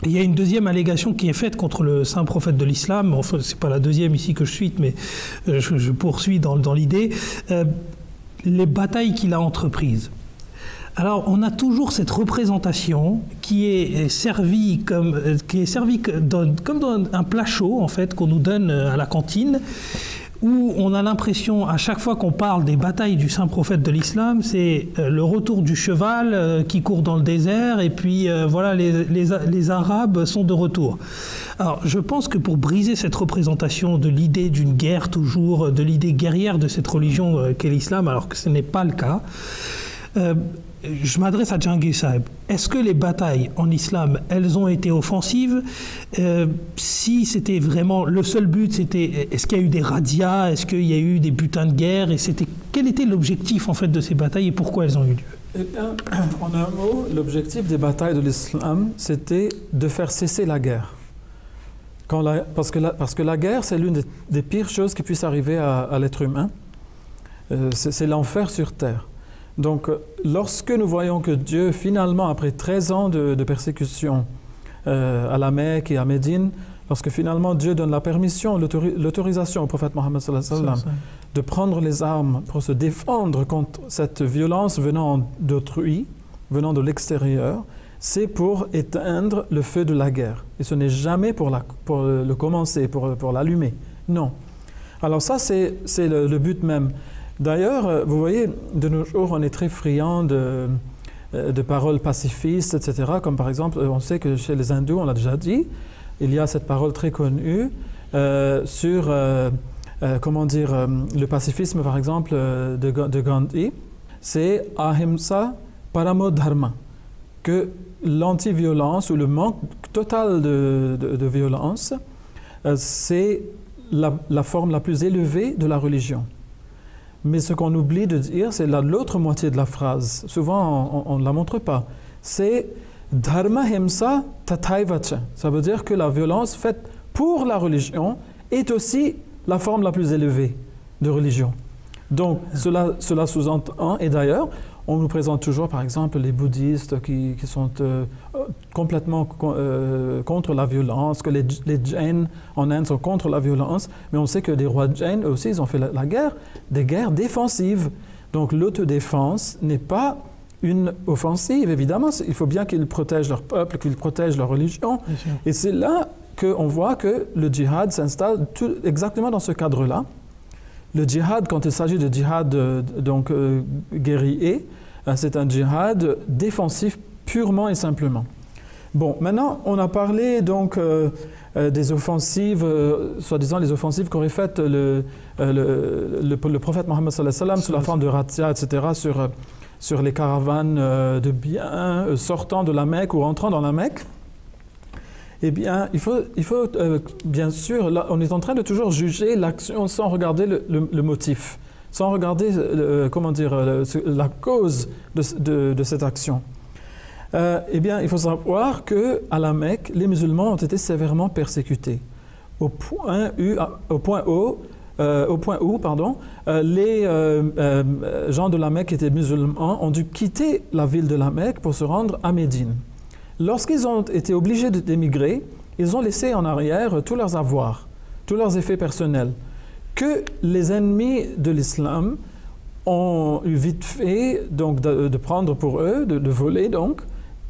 Il y a une deuxième allégation qui est faite contre le saint prophète de l'islam. Enfin, c'est pas la deuxième ici que je cite, mais je poursuis dans l'idée. Les batailles qu'il a entreprises. Alors, on a toujours cette représentation qui est servie comme dans un plat chaud, en fait, qu'on nous donne à la cantine, où on a l'impression, à chaque fois qu'on parle des batailles du saint prophète de l'islam, c'est le retour du cheval qui court dans le désert, et puis voilà, les Arabes sont de retour. Alors, je pense que pour briser cette représentation de l'idée d'une guerre toujours, de l'idée guerrière de cette religion qu'est l'islam, alors que ce n'est pas le cas, je m'adresse à Djangir Saheb. Est-ce que les batailles en islam, elles ont été offensives? Si c'était vraiment le seul but, est-ce qu'il y a eu des razzias? Est-ce qu'il y a eu des butins de guerre? Et quel était l'objectif en fait de ces batailles et pourquoi elles ont eu lieu? Eh bien, en un mot, l'objectif des batailles de l'islam, c'était de faire cesser la guerre. Parce que la guerre, c'est l'une des pires choses qui puissent arriver à l'être humain. C'est l'enfer sur terre. Donc, lorsque nous voyons que Dieu, finalement, après 13 ans de persécution à la Mecque et à Médine, lorsque finalement Dieu donne la permission, l'autorisation au prophète Mohammed sallallahu alayhi wa sallam de prendre les armes pour se défendre contre cette violence venant d'autrui, venant de l'extérieur, c'est pour éteindre le feu de la guerre. Et ce n'est jamais pour le commencer, pour l'allumer. Non. Alors ça, c'est le but même. D'ailleurs, vous voyez, de nos jours, on est très friand de paroles pacifistes, etc. Comme par exemple, on sait que chez les hindous, on l'a déjà dit, il y a cette parole très connue sur, comment dire, le pacifisme, par exemple, de Gandhi. C'est Ahimsa Paramo Dharma, que l'anti-violence ou le manque total de violence, c'est la forme la plus élevée de la religion. Mais ce qu'on oublie de dire, c'est l'autre moitié de la phrase. Souvent, on ne la montre pas. C'est Dharma Himsa Tathaivacha. Ça veut dire que la violence faite pour la religion est aussi la forme la plus élevée de religion. Donc, cela sous-entend, et d'ailleurs, on nous présente toujours, par exemple, les bouddhistes qui sont complètement contre la violence, que les Jains en Inde sont contre la violence, mais on sait que des rois Jains aussi, ils ont fait la guerre, des guerres défensives. Donc l'autodéfense n'est pas une offensive, évidemment. Il faut bien qu'ils protègent leur peuple, qu'ils protègent leur religion. Et c'est là qu'on voit que le djihad s'installe exactement dans ce cadre-là. Le djihad, quand il s'agit de djihad guerrier, c'est un djihad défensif purement et simplement. Bon, maintenant, on a parlé donc des offensives, soi-disant les offensives qu'aurait faites le prophète Mohammed sallallahu alayhi wa sallam sous la forme de razzia, etc., sur les caravanes de biens sortant de la Mecque ou entrant dans la Mecque. Eh bien, il faut bien sûr, là, on est en train de toujours juger l'action sans regarder le motif, sans regarder, la cause de cette action. Eh bien, il faut savoir qu'à la Mecque, les musulmans ont été sévèrement persécutés, au point où les gens de la Mecque qui étaient musulmans ont dû quitter la ville de la Mecque pour se rendre à Médine. Lorsqu'ils ont été obligés d'émigrer, ils ont laissé en arrière tous leurs avoirs, tous leurs effets personnels, que les ennemis de l'islam ont eu vite fait donc, de prendre pour eux, de voler donc,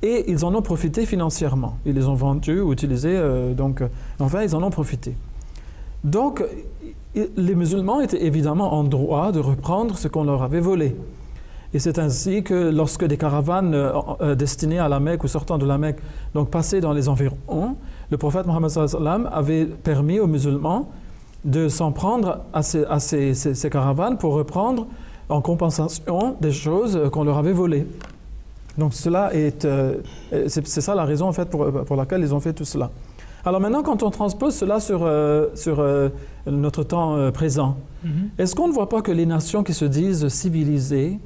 et ils en ont profité financièrement. Ils les ont vendus ou utilisés, enfin ils en ont profité. Donc les musulmans étaient évidemment en droit de reprendre ce qu'on leur avait volé. Et c'est ainsi que lorsque des caravanes destinées à la Mecque ou sortant de la Mecque donc passaient dans les environs, le prophète Mohammed sallallahu alayhi wa sallam avait permis aux musulmans de s'en prendre à ces caravanes pour reprendre en compensation des choses qu'on leur avait volées. Donc c'est ça la raison en fait pour laquelle ils ont fait tout cela. Alors maintenant, quand on transpose cela sur notre temps présent, est-ce qu'on ne voit pas que les nations qui se disent civilisées,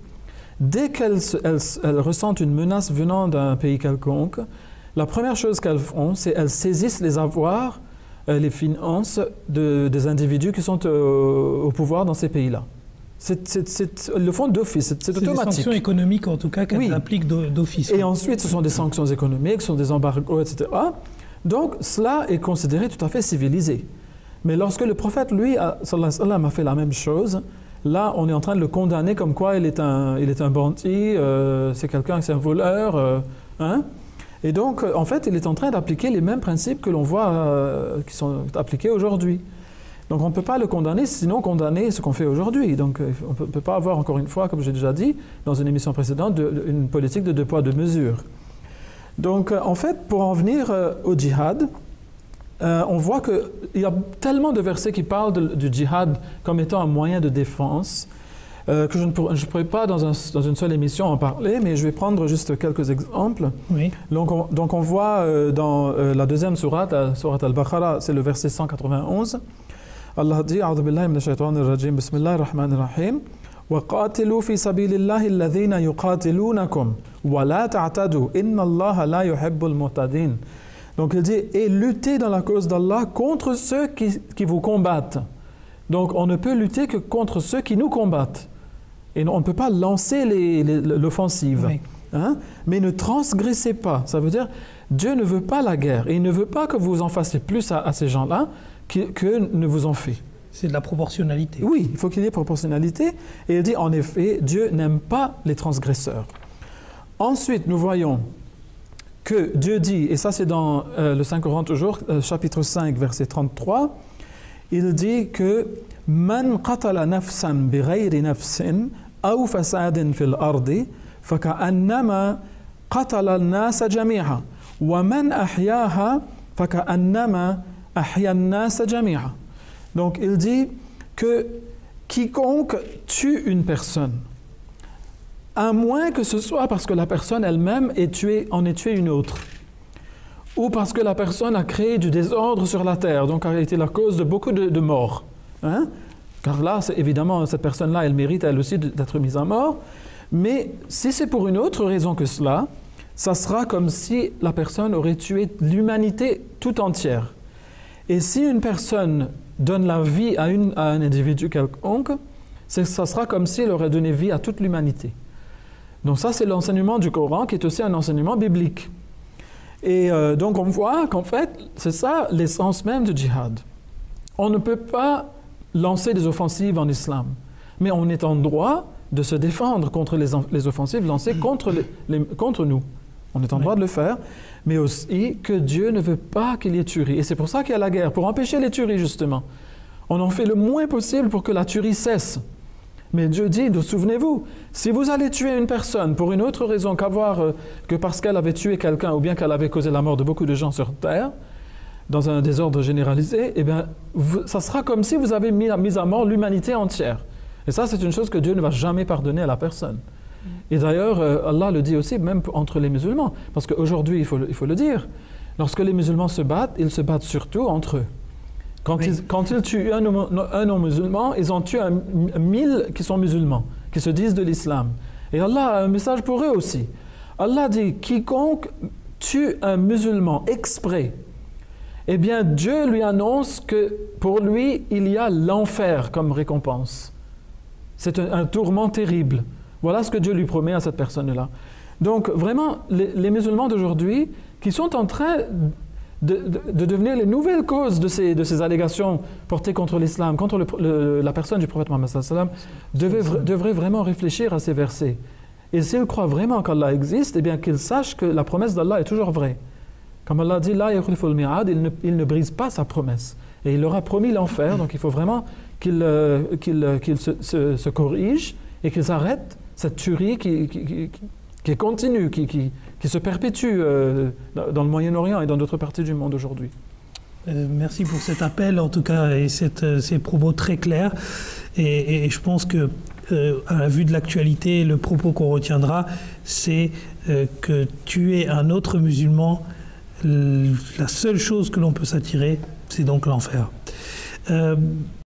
dès qu'elles ressentent une menace venant d'un pays quelconque, la première chose qu'elles font, c'est qu'elles saisissent les avoirs, les finances des individus qui sont au pouvoir dans ces pays-là. Ils le font d'office, c'est automatique. Des sanctions économiques, en tout cas, qu'elles appliquent d'office. Et ensuite, ce sont des sanctions économiques, ce sont des embargos, etc. Donc, cela est considéré tout à fait civilisé. Mais lorsque le prophète, lui, sallallahu alayhi wa sallam, a fait la même chose, là, on est en train de le condamner comme quoi il est un bandit, c'est quelqu'un, c'est un voleur. Et donc, en fait, il est en train d'appliquer les mêmes principes que l'on voit qui sont appliqués aujourd'hui. Donc on ne peut pas le condamner, sinon condamner ce qu'on fait aujourd'hui. Donc on ne peut pas avoir, encore une fois, comme j'ai déjà dit dans une émission précédente, une politique de 2 poids 2 mesures. Donc en fait, pour en venir au djihad, on voit qu'il y a tellement de versets qui parlent du djihad comme étant un moyen de défense que je ne pourrais pas dans une seule émission en parler, mais je vais prendre juste quelques exemples. Oui. Donc on voit dans la deuxième sourate, sourate Al-Baqarah, c'est le verset 191. Allah dit, A'udhu billahi minash shaitanir rajim, bismillahir rahmanir rahim, wa qatilu fi sabilillahi alladhina yuqatilunakum wa la ta'tadu inna Allaha la yuhibbul mu'tadin. Donc il dit, et luttez dans la cause d'Allah contre ceux qui vous combattent. Donc on ne peut lutter que contre ceux qui nous combattent. Et on ne peut pas lancer l'offensive. Oui. Mais ne transgressez pas. Ça veut dire, Dieu ne veut pas la guerre. Et il ne veut pas que vous en fassiez plus à ces gens-là que ne vous en fait. C'est de la proportionnalité. Oui, il faut qu'il y ait proportionnalité. Et il dit, en effet, Dieu n'aime pas les transgresseurs. Ensuite, nous voyons que Dieu dit, et ça c'est dans le Saint-Coran toujours, chapitre 5, verset 33, il dit que « Man qatala nafsan bi ghayri nafsin aw fasadin fil ardi faka'annama qatala an-nasa jami'a wa man ahyaha faka'annama ahya an-nasa jami'a » Donc il dit que quiconque tue une personne, à moins que ce soit parce que la personne elle-même en ait tué une autre, ou parce que la personne a créé du désordre sur la terre, donc a été la cause de beaucoup de morts. Car là, évidemment, cette personne-là, elle mérite elle aussi d'être mise à mort. Mais si c'est pour une autre raison que cela, ça sera comme si la personne aurait tué l'humanité tout entière. Et si une personne donne la vie à un individu quelconque, ça sera comme s'il aurait donné vie à toute l'humanité. Donc ça, c'est l'enseignement du Coran qui est aussi un enseignement biblique. Et donc on voit qu'en fait, c'est ça l'essence même du djihad. On ne peut pas lancer des offensives en islam, mais on est en droit de se défendre contre les offensives lancées contre nous. On est en droit de le faire, mais aussi que Dieu ne veut pas qu'il y ait tuerie. Et c'est pour ça qu'il y a la guerre, pour empêcher les tueries justement. On en fait le moins possible pour que la tuerie cesse. Mais Dieu dit, souvenez-vous, si vous allez tuer une personne pour une autre raison que parce qu'elle avait tué quelqu'un ou bien qu'elle avait causé la mort de beaucoup de gens sur terre, dans un désordre généralisé, eh bien, ça sera comme si vous avez mis à mort l'humanité entière. Et ça, c'est une chose que Dieu ne va jamais pardonner à la personne. Et d'ailleurs, Allah le dit aussi, même entre les musulmans. Parce qu'aujourd'hui, il faut le dire, lorsque les musulmans se battent, ils se battent surtout entre eux. Quand ils tuent un non-musulman, ils en tuent 1000 qui sont musulmans, qui se disent de l'islam. Et Allah a un message pour eux aussi. Allah dit, quiconque tue un musulman exprès, eh bien Dieu lui annonce que pour lui, il y a l'enfer comme récompense. C'est un tourment terrible. Voilà ce que Dieu lui promet à cette personne-là. Donc vraiment, les musulmans d'aujourd'hui, qui sont en train de devenir les nouvelles causes de ces allégations portées contre l'islam, contre la personne du prophète Mohammed sallallahu alayhi wa sallam, devraient vraiment réfléchir à ces versets. Et s'ils croient vraiment qu'Allah existe, eh bien qu'ils sachent que la promesse d'Allah est toujours vraie. Comme Allah dit, la yakhliful mi'ad, il ne brise pas sa promesse. Et il leur a promis l'enfer, donc il faut vraiment qu'ils se corrigent et qu'ils arrêtent cette tuerie qui est continue, qui se perpétue dans le Moyen-Orient et dans d'autres parties du monde aujourd'hui. Merci pour cet appel, en tout cas, et ces propos très clairs. Et je pense que, à la vue de l'actualité, le propos qu'on retiendra, c'est que tuer un autre musulman, la seule chose que l'on peut s'attirer, c'est donc l'enfer.